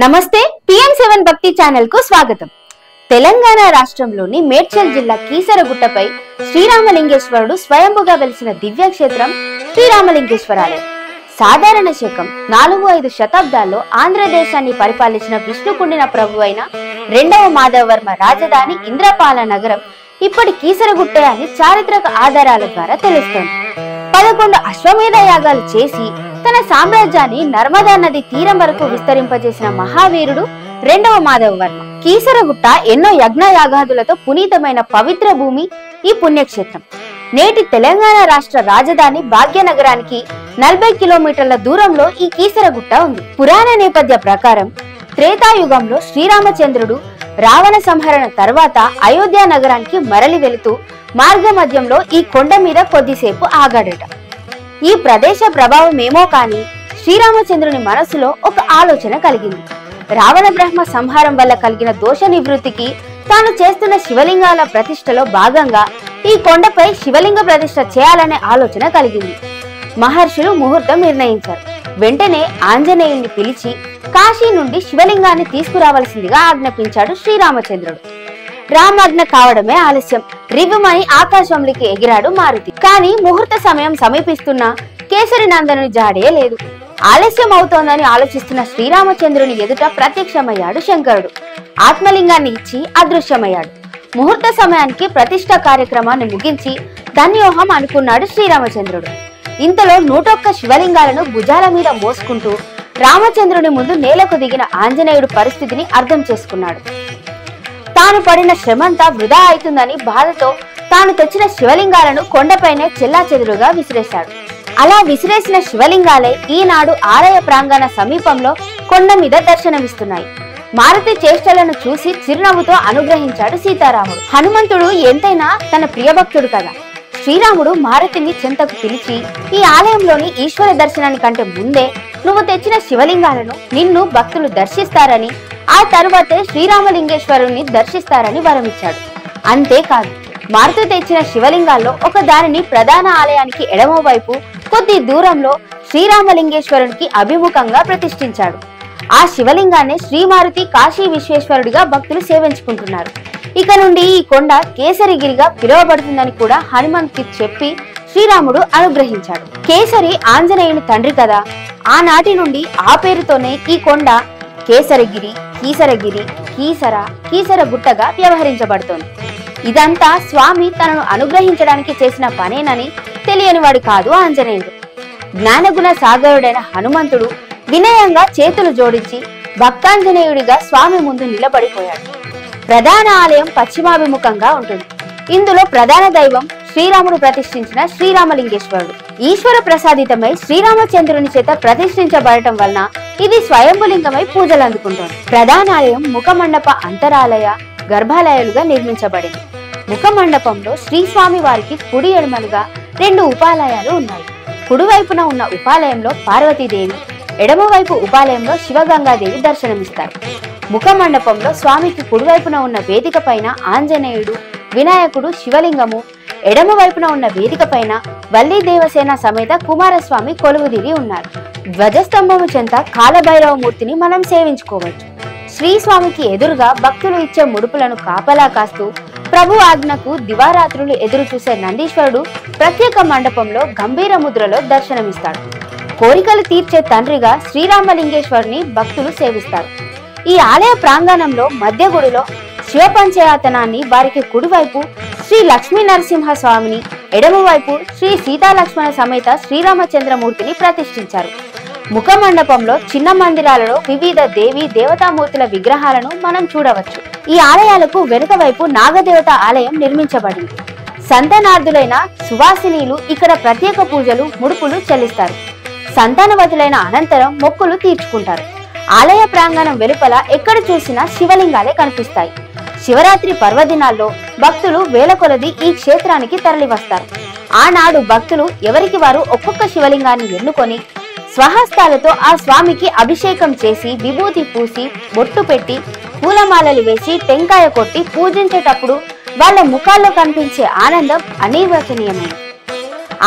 నమస్తే PM7 భక్తి channel కు స్వాగతం। తెలంగాణ రాష్ట్రంలోని మేడ్చల్ జిల్లా కీసరగుట్టపై శ్రీరామలింగేశ్వరుడు స్వయంభుగా వెలిసిన దివ్యక్షేత్రం శ్రీరామలింగేశ్వరాలయం। సాధారణ శకం 4-5 శతాబ్దాల్లో ఆంధ్రదేశాన్ని పరిపాలించిన విష్ణుకుండిన ప్రభు అయిన రెండవ మాధవవర్మ రాజధాని ఇంద్రపాల నగరం ఇప్పటి కీసరగుట్ట అని చారిత్రక ఆధారాల ద్వారా తెలుస్తోంది। 11 అశ్వమేధ యాగాలు చేసి తన సామ్రాజ్యాన్ని నర్మదా నది తీరం వరకు విస్తరింపజేసిన మహావీరుడు రెండవ మాధవవర్మ। కీసరగుట్ట ఎన్నో యజ్ఞ యాగాదులతో పునీతమైన పవిత్ర భూమి ఈ పుణ్యక్షేత్రం। నేటి తెలంగాణ రాష్ట్ర రాజధాని భాగ్యనగరానికి 40 కిలోమీటర్ల దూరంలో ఈ కీసరగుట్ట ఉంది। పురాణ నేపథ్య ప్రకారం త్రేతాయుగంలో శ్రీరామచంద్రుడు రావణ సంహరణ తర్వాత అయోధ్య నగరానికి మరలి వెళుతూ మార్గ మధ్యంలో ఈ కొండ మీద కొద్దిసేపు ఆగాడట। ఈ ప్రదేశ ప్రభావం ఏమో కానీ శ్రీరామచంద్రుని మనసులో ఒక ఆలోచన కలిగింది। రావణ బ్రహ్మ సంహారం వల్ల కలిగిన దోష నివృత్తికి తాను చేస్తున్న శివలింగాల ప్రతిష్టలో భాగంగా ఈ కొండపై శివలింగ ప్రతిష్ఠ చేయాలనే ఆలోచన కలిగింది। మహర్షులు ముహూర్తం నిర్ణయించారు। వెంటనే ఆంజనేయుణ్ణి పిలిచి కాశీ నుండి శివలింగాన్ని తీసుకురావాల్సిందిగా ఆజ్ఞాపించాడు శ్రీరామచంద్రుడు। రామాజ్ఞ కావడమే ఆలస్యం। రివ్వుమని ఆకాశంలోకి ఎగిరాడు మారుతి। కానీ ముహూర్త సమయం సమీపిస్తున్నా కేసరి నందనుని జాడే లేదు। ఆలస్యం అవుతోందని ఆలోచిస్తున్న శ్రీరామచంద్రుని ఎదుట ప్రత్యక్షమయ్యాడు శంకరుడు। ఆత్మలింగాన్ని ఇచ్చి అదృశ్యమయ్యాడు। ముహూర్త సమయానికి ప్రతిష్ఠ కార్యక్రమాన్ని ముగించి ధన్యోహం అనుకున్నాడు శ్రీరామచంద్రుడు। ఇంతలో 101 శివలింగాలను భుజాల మీద మోసుకుంటూ రామచంద్రుని ముందు నేలకు దిగిన ఆంజనేయుడు పరిస్థితిని అర్థం చేసుకున్నాడు। తాను పడిన శ్రమంతా వృధా అవుతుందని బాధతో తాను తెచ్చిన శివలింగాలను కొండపైనే చెల్లాచెదురుగా విసిరేశాడు। అలా విసిరేసిన శివలింగాలే ఈనాడు ఆలయ ప్రాంగణ సమీపంలో కొండ మీద దర్శనమిస్తున్నాయి। మారుతి చేష్టలను చూసి చిరునవ్వుతో అనుగ్రహించాడు సీతారాముడు। హనుమంతుడు ఎంతైనా తన ప్రియభక్తుడు కదా। శ్రీరాముడు మారుతిని చెంతకు పిలిచి ఈ ఆలయంలోని ఈశ్వర దర్శనాని కంటే ముందే నువ్వు తెచ్చిన శివలింగాలను నిన్ను భక్తులు దర్శిస్తారని ఆ తరువాతే శ్రీరామలింగేశ్వరుని దర్శిస్తారని వరమిచ్చాడు। అంతేకాదు మారుతి తెచ్చిన శివలింగాల్లో ఒక దానిని ప్రధాన ఆలయానికి ఎడమ వైపు కొద్ది దూరంలో శ్రీరామలింగేశ్వరునికి అభిముఖంగా ప్రతిష్ఠించాడు। ఆ శివలింగాన్ని శ్రీమారుతి కాశీ విశ్వేశ్వరుడిగా భక్తులు సేవించుకుంటున్నారు। ఇక నుండి ఈ కొండ కేసరిగిరిగా పిలువబడుతుందని కూడా హనుమంతుకి చెప్పి శ్రీరాముడు అనుగ్రహించాడు। కేసరి ఆంజనేయుని తండ్రి కదా, ఆనాటి నుండి ఆ పేరుతోనే ఈ కొండ కేసరగిరి, కీసరగిరి, కీసరగుట్టగా వ్యవహరించబడుతోంది। ఇదంతా స్వామి తనను అనుగ్రహించడానికి చేసిన పనేనని తెలియనివాడు కాదు ఆంజనేయుడు। జ్ఞానగుణ సాగరుడైన హనుమంతుడు వినయంగా చేతులు జోడించి భక్తాంజనేయుడిగా స్వామి ముందు నిలబడిపోయాడు। ప్రధాన ఆలయం పశ్చిమాభిముఖంగా ఉంటుంది। ఇందులో ప్రధాన దైవం శ్రీరాముడు ప్రతిష్ఠించిన శ్రీరామలింగేశ్వరుడు। ఈశ్వర ప్రసాదితమై శ్రీరామచంద్రుని చేత ప్రతిష్ఠించబడటం వలన ఇది స్వయంభులింగమై పూజలు అందుకుంటోంది। ప్రధానాలయం ముఖమండప అంతరాలయ గర్భాలయాలుగా నిర్మించబడింది। ముఖమండపంలో శ్రీస్వామి వారికి కుడి ఎడమలుగా 2 ఉపాలయాలు ఉన్నాయి। కుడివైపున ఉన్న ఉపాలయంలో పార్వతీదేవి, ఎడమవైపు ఉపాలయంలో శివగంగాదేవి దర్శనమిస్తారు। ముఖమండపంలో స్వామికి కుడివైపున ఉన్న వేదిక పైన ఆంజనేయుడు, వినాయకుడు, శివలింగము, ఎడమ వైపున ఉన్న వేదిక పైన వల్లి దేవసేన సమేత కుమారస్వామి కొలువుదీరి ఉన్నారు। ధ్వజస్తంభము చెంత కాలభైరవమూర్తిని మనం సేవించుకోవచ్చు। శ్రీస్వామికి ఎదురుగా భక్తులు ఇచ్చే ముడుపులను కాపలా కాస్తూ ప్రభు ఆజ్ఞకు దివారాత్రులు ఎదురు చూసే నందీశ్వరుడు ప్రత్యేక మండపంలో గంభీర ముద్రలో దర్శనమిస్తాడు। కోరికలు తీర్చే తండ్రిగా శ్రీరామలింగేశ్వరుని భక్తులు సేవిస్తారు। ఈ ఆలయ ప్రాంగణంలో మధ్య గుడిలో శివ పంచయాతనాన్ని వారికి కుడివైపు శ్రీ లక్ష్మీ నరసింహస్వామిని, ఎడమవైపు శ్రీ సీతాలక్ష్మణ సమేత శ్రీరామచంద్రమూర్తిని ప్రతిష్ఠించారు। ముఖ మండపంలో చిన్న మందిరాలలో వివిధ దేవీ దేవతామూర్తుల విగ్రహాలను మనం చూడవచ్చు। ఈ ఆలయాలకు వెనుక వైపు నాగదేవత ఆలయం నిర్మించబడింది। సంతానార్థులైన సువాసినీలు ఇక్కడ ప్రత్యేక పూజలు, ముడుపులు చెల్లిస్తారు। సంతానవతులైన అనంతరం మొక్కులు తీర్చుకుంటారు। ఆలయ ప్రాంగణం వెలుపల ఎక్కడ చూసినా శివలింగాలే కనిపిస్తాయి। శివరాత్రి పర్వదినాల్లో భక్తులు వేల కొలది ఈ క్షేత్రానికి తరలి వస్తారు। ఆనాడు భక్తులు ఎవరికి వారు ఒక్కొక్క శివలింగాన్ని ఎన్నుకొని స్వహస్తాలతో ఆ స్వామికి అభిషేకం చేసి విభూతి పూసి బొట్టు పెట్టి పూలమాలలు వేసి టెంకాయ కొట్టి పూజించేటప్పుడు వాళ్ళ ముఖాల్లో కనిపించే ఆనందం అనిర్వచనీయమైనది।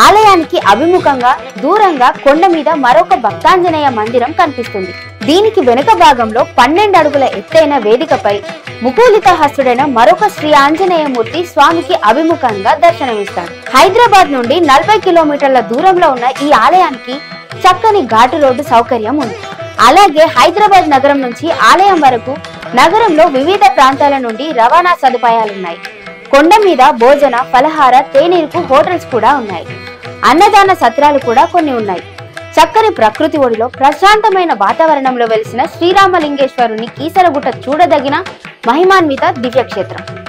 ఆలయానికి అభిముఖంగా దూరంగా కొండ మీద మరొక భక్తాంజనేయ మందిరం కనిపిస్తుంది. దీనికి వెనుక భాగంలో 12 అడుగుల ఎత్తైన వేదికపై ముకూలిత హస్తుడైన మరొక శ్రీ ఆంజనేయమూర్తి స్వామికి అభిముఖంగా దర్శనమిస్తాడు. హైదరాబాద్ నుండి 40 కిలోమీటర్ల దూరంలో ఉన్న ఈ ఆలయానికి చక్కని ఘాటు రోడ్డు సౌకర్యం ఉంది. అలాగే హైదరాబాద్ నగరం నుంచి ఆలయం వరకు నగరంలో వివిధ ప్రాంతాల నుండి రవాణా సదుపాయాలున్నాయి. కొండ మీద భోజన, ఫలహార, తేనీరుకు హోటల్స్ కూడా ఉన్నాయి. అన్నదాన సత్రాలు కూడా కొన్ని ఉన్నాయి. చక్కని ప్రకృతి ఒడిలో ప్రశాంతమైన వాతావరణంలో వెలిసిన శ్రీరామలింగేశ్వరుని కీసరగుట్ట చూడదగిన మహిమాన్విత దివ్యక్షేత్రం.